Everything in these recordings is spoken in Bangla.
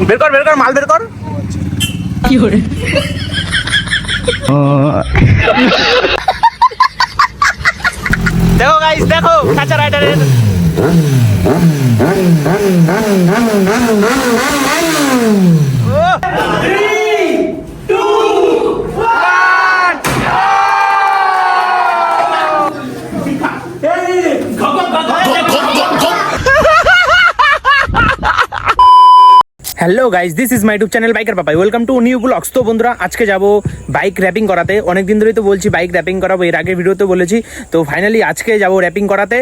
বের কর মাল বের কর। কি করে দেখো গাইস, দেখো কাঁচা রাইডারের hello guys, this is my YouTube channel biker Papai. Welcome to new blogs. তো বন্ধুরা, আজকে যাব বাইক র্যাপিং করাতে। অনেকদিন ধরেই তো বলছি বাইক র্যাপিং করাবো, এর আগের ভিডিওতে বলেছি। তো ফাইনালি আজকে যাব র্যাপিং করাতে।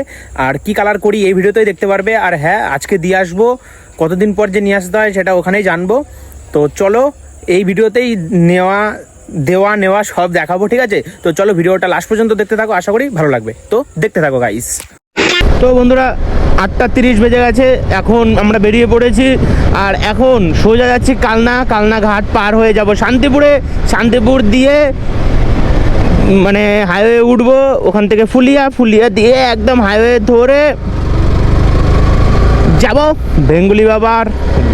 আর কি কালার করি এই ভিডিওতেই দেখতে পারবে। আর হ্যাঁ, আজকে দিয়ে আসবো, কতদিন পর যে নিয়ে আসতে হয় সেটা ওখানেই জানবো। তো চলো এই ভিডিওতেই নেওয়া সব দেখাবো, ঠিক আছে? তো চলো ভিডিওটা লাস্ট পর্যন্ত দেখতে থাকো, আশা করি ভালো লাগবে। তো দেখতে থাকো গাইস। তো বন্ধুরা, 8:30 বেজে গেছে, এখন আমরা বেরিয়ে পড়েছি। আর এখন সোজা যাচ্ছি কালনা ঘাট পার হয়ে যাব শান্তিপুর দিয়ে মানে হাইওয়ে উঠবো, ওখান থেকে ফুলিয়া দিয়ে একদম হাইওয়ে ধরে যাব বেঙ্গুলি বাবার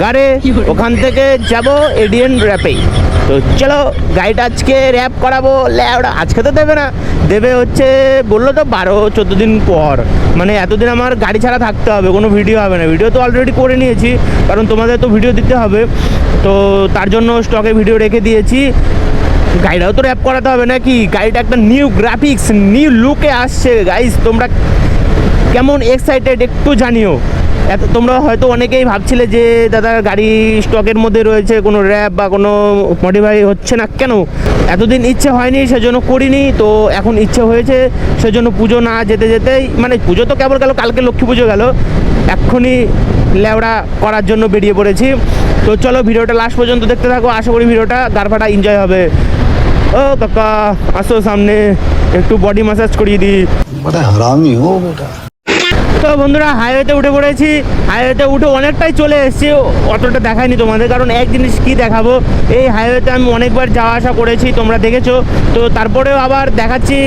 গাড়ে, ওখান থেকে যাব এডিএন র্যাপে। তো চলো, গাড়িটা আজকে র্যাপ করাবো। ওটা আজকে তো দেবে হচ্ছে বললো তো 12-14 দিন পর। মানে এতদিন আমার গাড়ি ছাড়া থাকতে হবে, কোনো ভিডিও হবে না। ভিডিও তো অলরেডি করে নিয়েছি, কারণ তোমাদের তো ভিডিও দিতে হবে। তো তার জন্য স্টকে ভিডিও রেখে দিয়েছি। গাড়িটাও তো র্যাপ করাতে হবে নাকি? গাড়িটা একটা নিউ গ্রাফিক্স, নিউ লুকে আসছে গাইস। তোমরা কেমন এক্সাইটেড একটু জানিও। তোমরা হয়তো অনেকেই ভাবছিলে যে দাদা গাড়ি স্টকের মধ্যে রয়েছে, কোনো র্যাপ বা কোনো মডিফাই হচ্ছে না কেন? এতদিন ইচ্ছে হয়নি, সেজন্য করিনি। তো এখন ইচ্ছে হয়েছে, সেজন্য পুজো না যেতেই, মানে পুজো তো কেবল গেল, কালকে লক্ষ্মী পুজো গেল, এক্ষুনি লেওড়া করার জন্য বেরিয়ে পড়েছি। তো চলো ভিডিওটা লাস্ট পর্যন্ত দেখতে থাকো, আশা করি ভিডিওটা গারফাটা এনজয় হবে। ও কাকা, আসো সামনে, একটু বডি ম্যাসাজ করিয়ে দিই। বড় হারামি হো বেটা। তো বন্ধুরা, হাইওয়েতে উঠে পড়েছি। হাইওয়েতে উঠে অনেকটাই চলে এসেছি, অতটা দেখায়নি তোমাদের, কারণ এক জিনিস কি দেখাবো, এই হাইওয়েতে আমি অনেকবার যাওয়া আসা করেছি, তোমরা দেখেছো। তো তারপরেও আবার দেখাচ্ছি,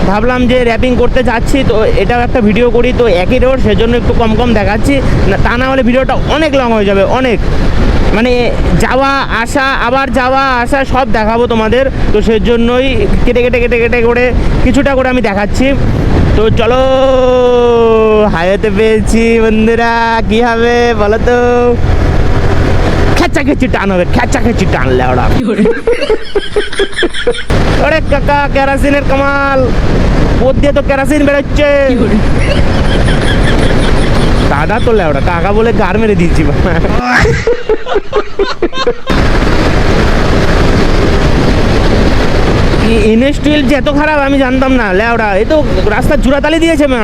ভাবলাম যে র্যাপিং করতে যাচ্ছি, তো এটাও একটা ভিডিও করি। তো একই রোড, সেজন্য একটু কম দেখাচ্ছি, তা না হলে ভিডিওটা অনেক লং হয়ে যাবে, অনেক। মানে যাওয়া আসা সব দেখাবো তোমাদের। তো সেজন্যই কেটে করে কিছুটা করে আমি দেখাচ্ছি। তো চলো, হাইওয়েতে পেয়েছি বন্ধুরা, কি হবে বলো তো? খেঁচাখেঁচি টান হবে, খেঁচাখেঁচি টানলে ওরা। ওরে কাকা, কেরাসিনের কামাল, বোধ দিয়ে তো কেরাসিন বেরোচ্ছে। দাদা তো লেওড়া, কাকা বলে গার মেরে দিচ্ছি। ইন্ডাস্ট্রিয়াল যে এত খারাপ আমি জানতাম না লেওড়া। এই তো রাস্তা জোড়াতালি দিয়েছে মা,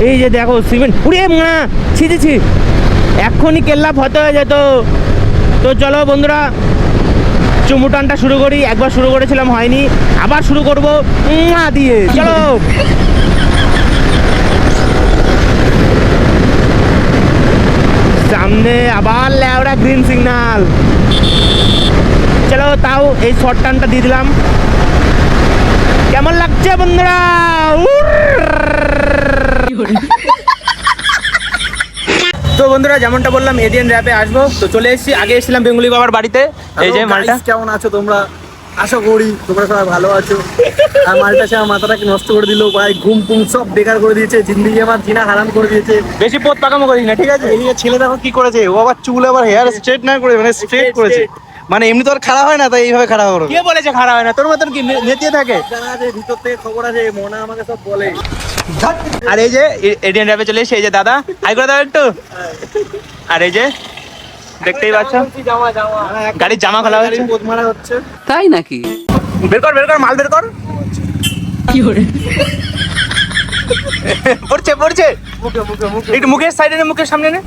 এই যে দেখো সিমেন্ট উড়িয়ে মা, ছি এক্ষুনি কেল্লা ফতে হয়ে যেত। তো চলো বন্ধুরা, চুমুটানটা শুরু করি। একবার শুরু করেছিলাম, হয়নি, আবার শুরু করবো দিয়ে। চলো, সামনে আবার লেওড়া গ্রিন সিগন্যাল। চলো, তাও এই শর্ট টার্নটা দিয়ে দিলাম। কেমন লাগছে বন্ধুরা? তো বন্ধুরা, যেমনটা বললাম এডিএন র্যাপে আসবো, তো চলে এসেছি। আগে এসেছিলাম বেঙ্গুলি বাবার বাড়িতে। এই যে মালটা, কেমন আছো তোমরা? আশা করি তোমরা সবাই ভালো আছো। আর মালটা সে আমার মাথাটাকে নষ্ট করে দিল ভাই, ঘুম সব বেকার করে দিয়েছে, জিন্দিগি আমার জিনা হারাম করে দিয়েছে। বেশি পোত পাকামো করিস না, ঠিক আছে? এদিকে ছেলে দেখো কি করেছে, ও আবার চুল আবার হেয়ার স্ট্রেট না করে মানে স্ট্রেট করেছে। মানে এমনি তো আর খারাপ হয় না, তাই এইভাবে খারাপ হলো। কে বলেছে খারাপ হয় না? তোর মতন কি নেতিয়ে থাকে? জানা আছে, ভিতর থেকে খবর আছে, মনে আমাকে সব বলে। আর এই যে এডিএন র্যাপে চলে এসেছে, এই যে দাদা, হাই করে দাও একটু। আর এই যে দেখতেই পাচ্ছ, গাড়ির জামা খোলা হচ্ছে, পোত মারা হচ্ছে। তাই নাকি? বের কর মাল বের কর। কি করে পড়ছে একটু মুখের সাইডে নে, মুখের সামনে নে।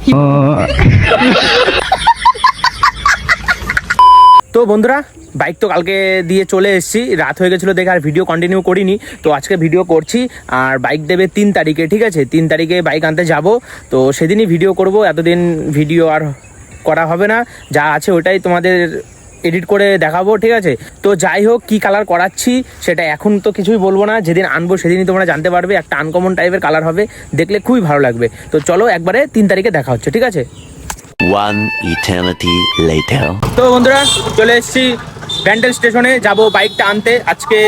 তো বন্ধুরা, বাইক তো কালকে দিয়ে চলে এসেছি, রাত হয়ে গেছিলো দেখে আর ভিডিও কন্টিনিউ করিনি। তো আজকে ভিডিও করছি। আর বাইক দেবে 3 তারিখে, ঠিক আছে? 3 তারিখে বাইক আনতে যাব। তো সেদিনই ভিডিও করব, এতদিন ভিডিও আর করা হবে না, যা আছে ওটাই তোমাদের এডিট করে দেখাবো, ঠিক আছে? তো যাই হোক, কি কালার করাচ্ছি সেটা এখন তো কিছুই বলবো না, যেদিন আনবো সেদিনই তোমরা জানতে পারবে। একটা আনকমন টাইপের কালার হবে, দেখলে খুবই ভালো লাগবে। তো চলো একবারে 3 তারিখে দেখা হচ্ছে, ঠিক আছে? One eternity later. তো বন্ধুরা চলে এসেছি ব্যান্ডেল স্টেশনে, যাব বাইকটা আনতে। আজকে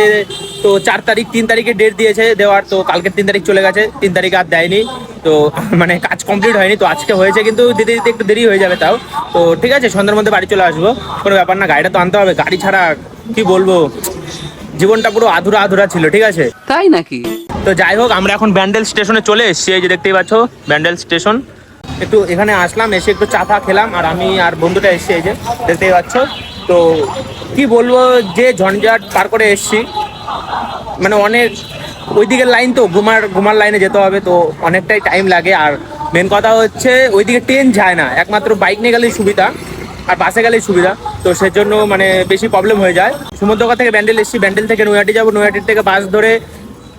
তো 4 তারিখ, 3 তারিখে ডেট দিয়েছে দেওয়ার, তো কালকে 3 তারিখ চলে গেছে, 3 তারিখ আর দেয়নি। তো মানে কাজ কমপ্লিট হয়নি, তো আজকে হয়েছে, কিন্তু দিতে দিতে একটু দেরি হয়ে যাবে। তাও তো ঠিক আছে, সন্ধ্যার মধ্যে বাড়ি চলে আসবো, কোনো ব্যাপার না। গাড়িটা তো আনতে হবে, গাড়ি ছাড়া কি বলবো, জীবনটা পুরো আধুরা আধুরা ছিল, ঠিক আছে? তাই নাকি? তো যাই হোক, আমরা এখন ব্যান্ডেল স্টেশনে চলে এসেছি। এই যে দেখতেই পাচ্ছ ব্যান্ডেল স্টেশন। একটু এখানে আসলাম, এসে একটু চা ফা খেলাম, আর আমি আর বন্ধুটা এসেছি, এই যে দেখতেই পাচ্ছ। তো কি বলবো, যে ঝঞ্ঝাট পার করে এসেছি, মানে অনেক ওইদিকের লাইন, তো ঘুমার লাইনে যেতে হবে, তো অনেকটাই টাইম লাগে। আর মেন কথা হচ্ছে ওইদিকে ট্রেন যায় না, একমাত্র বাইক নিয়ে গেলেই সুবিধা, আর বাসে গেলেই সুবিধা। তো সেজন্য মানে বেশি প্রবলেম হয়ে যায়। সমুদ্রকা থেকে ব্যান্ডেল এসেছি, ব্যান্ডেল থেকে নৈহাটি যাবো, নৈহাটির থেকে বাস ধরে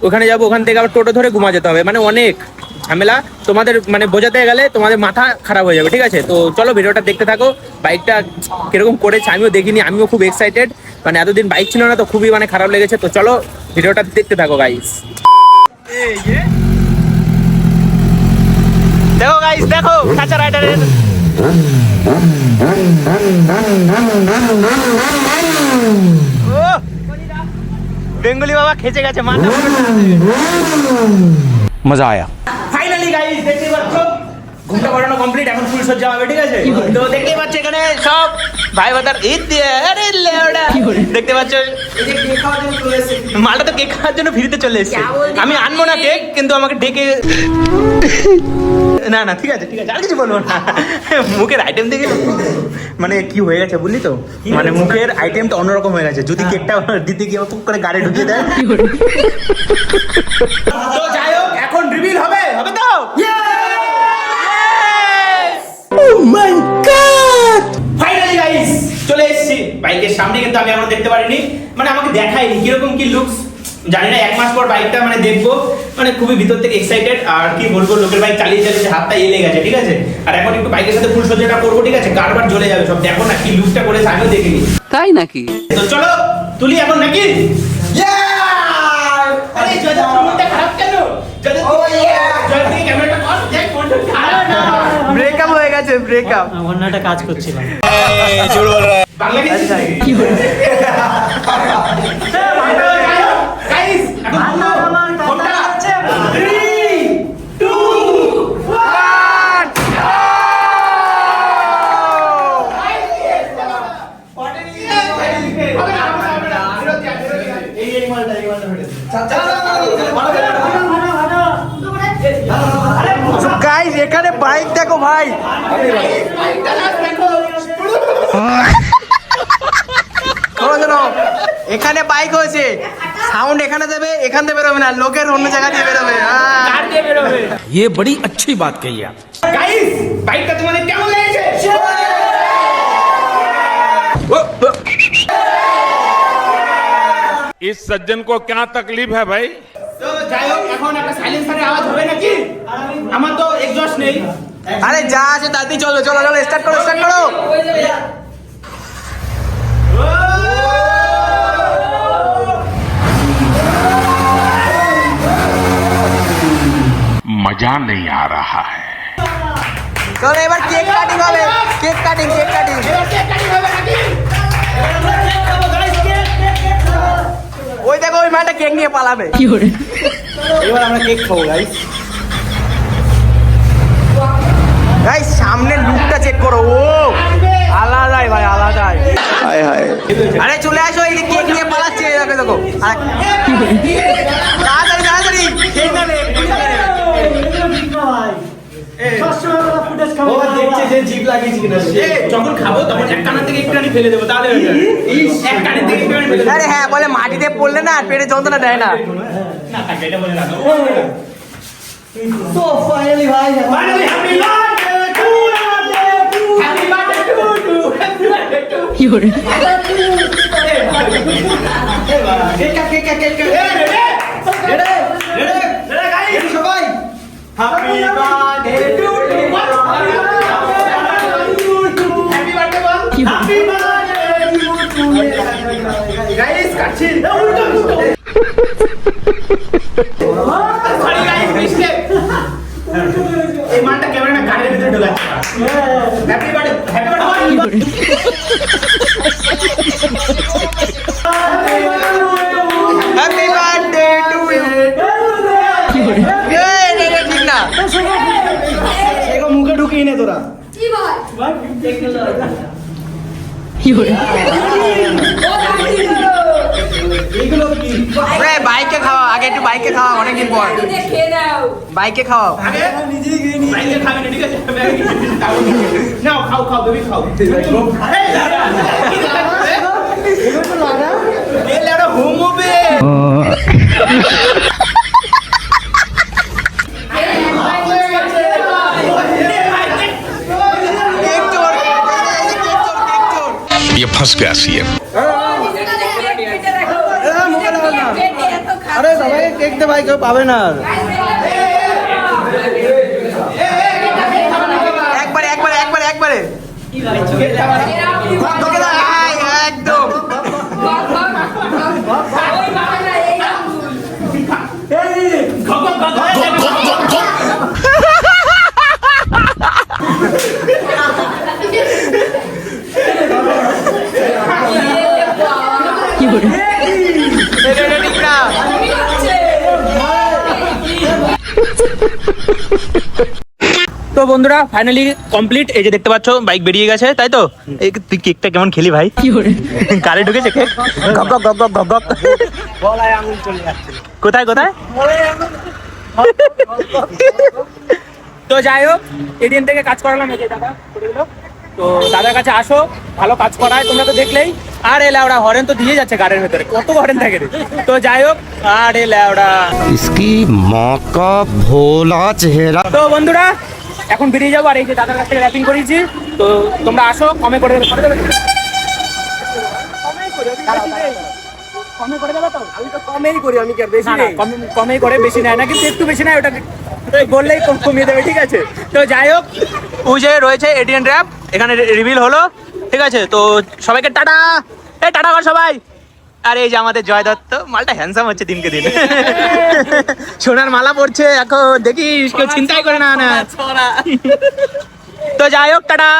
ওখানে যাবো, ওখান থেকে আবার টোটো ধরে ঘুমা যেতে হবে, মানে অনেক ঝামেলা। তোমাদের মানে বোঝাতে গেলে তোমাদের মাথা খারাপ হয়ে যাবে, ঠিক আছে? তো চলো ভিডিওটা দেখতে থাকো। বাইকটা কিরকম করেছে আমিও দেখিনি, আমিও খুব এক্সাইটেড, মানে এতদিন বাইক ছিল না, তো খুবই মানে খারাপ লেগেছে। তো চলো ভিডিওটা দেখতে থাকো গাইস। দেখো গাইস, দেখো খাঁচা রাইডারের বেঙ্গলি বাবা খেচে গেছে, মাথা मजा आया। ফাইনালি গাইস দেখতে পাচ্ছ ঘুমটা করানো কমপ্লিট, এখন ফুল সজ্জা হবে, ঠিক আছে? তো দেখতেই পাচ্ছ এখানে সব ভাই বাদার ঈদ দিয়ে, আরে লেওড়া দেখতে পাচ্ছ মালটা তো কেক খাওয়ার জন্য ফ্রিতে চলে এসেছে। আমি আনবো না কেক, কিন্তু আমাকে ডেকে না না ঠিক আছে ঠিক আছে, আর কিছু বলবো না। মুখের আইটেম দেখে মানে কি হয়ে গেছে বুঝলি তো, মানে মুখের আইটেমটা অন্যরকম হয়ে গেছে। যদি কেকটা দিতে গিয়ে পুক করে গাড়ি ঢুকিয়ে দেয়। তো যাই হোক, এখন রিভিল হবে, হবে তো? ফাইনালি গাইস চলে এসেছি বাইকের সামনে, কিন্তু আমি এখনো দেখতে পারিনি, মানে আমাকে দেখায়নি কিরকম কি লুকস, জানি না। 1 মাস পর বাইকটা মানে দেখবো, মানে খুবই ভিতর থেকে এক্সাইটেড। আর কি বলবো, লোকের বাইক চালিয়ে চালিয়ে হাতটা এলে গেছে, ঠিক আছে? আর এখন একটু বাইকের সাথে ফুল সজ্জাটা করবো, ঠিক আছে? কারবার জ্বলে যাবে সব, দেখো না কি লুকটা করেছে, আমিও দেখিনি। তাই নাকি? তো চলো তুলি এখন নাকি। আরে জয়দা মনটা খারাপ কেন? জয়দা ক্যামেরাটা কর, দেখ মনটা খারাপ না। ব্রেকআপ হয়ে গেছে, ব্রেকআপ। অন্য একটা কাজ করছিলাম। বাংলা কি করে? গাইস এখন আমার ফোনটা আছে। 3 2 1 গাইস এখানে বাইক দেখো ভাই, শোনো, এখানে বাইক হয়েছে, সাউন্ড এখানে দেবে, এখান থেকে বেরোবে না, লোকের অন্য জায়গা দিয়ে বেরোবে। কার দিয়ে বেরোবে? ये बड़ी अच्छी बात कही आप। গাইস বাইকটা তোমাদের কেমন লেগেছে? इस सज्जन को क्या तकलीफ है भाई? তো যাই হোক, এখন একটা সাইলেন্সারের আওয়াজ হবে নাকি? আমার তো এক্সজস্ট নেই। আরে যা আছে তাতে চলো চলো চলো, স্টার্ট করো স্টার্ট করো। मजा नहीं आ रहा है। চলো এবার কেক কাটিং হবে, কেক কাটিং কেক কাটিং। ওই দেখো ওই মাটা কেক নিয়ে পালাবে। এবার আমরা কেক খাবো গাইস। গাইস সামনের লুকটা চেক করো, ও আলাদাই ভাই আলাদাই। হায় হায়, আরে চলে আসো, এই কেক নিয়ে পালাচ্ছে, দেখো দেখো। তাড়াতাড়ি তাড়াতাড়ি কেক নেবে। ও দেখছে যে জিপ লাগিয়েছি কিনা। যখন খাবো তখন এক কানের থেকে একটুখানি ফেলে দেবো, তাহলে হয়ে যাবে। এক কানের থেকে একটুখানি ফেলে দেবো। আরে হ্যাঁ, বলে মাটিতে পড়লে না পেটে যন্ত্রণা দেয় না। না থাকে, এটা বলে রাখো। তো ফাইনালি ভাই, Finally, happy birthday to you! Happy birthday to you! Happy birthday to you! কি করে? Cake cut cake cut cake cut. Ready? Ready? Ready, guys? সবাই Happy birthday to you! Happy birthday, bol! Happy birthday to you! Guys, কাটছি। Sorry guys, mistake. এই মানটা ক্যামেরাটা গাড়ির ভিতরে ঢোকাচ্ছে। হ্যাপি বাইকে খাওয়া আগে, একটু বাইকে খাওয়া অনেকদিন পর, বাইকে খাওয়া নাও খাও খাও বেবি খাও হোম হবে ये फंस गया सीएम। আরে সবাই কেক দে ভাই, কেউ পাবে না। একবারে একবারে একবারে একবারে তোকে দাও, একদম তো বন্ধুরা ফাইনালি কমপ্লিট, এই যে দেখতে পাচ্ছ বাইক বেরিয়ে গেছে, তাই তো? এই তুই কেকটা কেমন খেলি ভাই? গালে ঢুকেছে কেক, গক গক গক গক গক গক। গলায় আঙুল চলে যাচ্ছে। কোথায় কোথায়? তো যাই হোক, এদিন থেকে কাজ করালাম, এই যে দাদা করে দিল। তো দাদার কাছে আসো, ভালো কাজ করায়, তোমরা তো দেখলেই। আর এ ল্যাওড়া হরেন তো দিয়ে যাচ্ছে গাড়ির ভেতরে, কত হরেন থাকে রে। তো যাই হোক, আর এ ল্যাওড়া इसकी माँ का भोला चेहरा। তো বন্ধুরা এখন বেরিয়ে যাবো, আর এই যে দাদার কাছ থেকে র্যাপিং করেছি। তো তোমরা আসো, কমে করে দেবে, কমে করে দেবে তো? আমি তো কমেই করি, আমি কি আর বেশি না, না, নেই? কমেই করে, বেশি নেয় না, কিন্তু একটু বেশি নেয়, ওটা বললেই কমিয়ে দেবে, ঠিক আছে? তো যাই হোক, ওই যে রয়েছে এডিএন র্যাপ, এখানে রিভিল হলো, ঠিক আছে? তো সবাইকে টাটা, এই টাটা কর সবাই। আর এই যে আমাদের জয় দত্ত, মালটা হ্যান্ডসাম হচ্ছে দিনকে দিন, সোনার মালা পড়ছে এখন, দেখিস কেউ চিন্তাই করে না। তো যাই হোক, টাটা।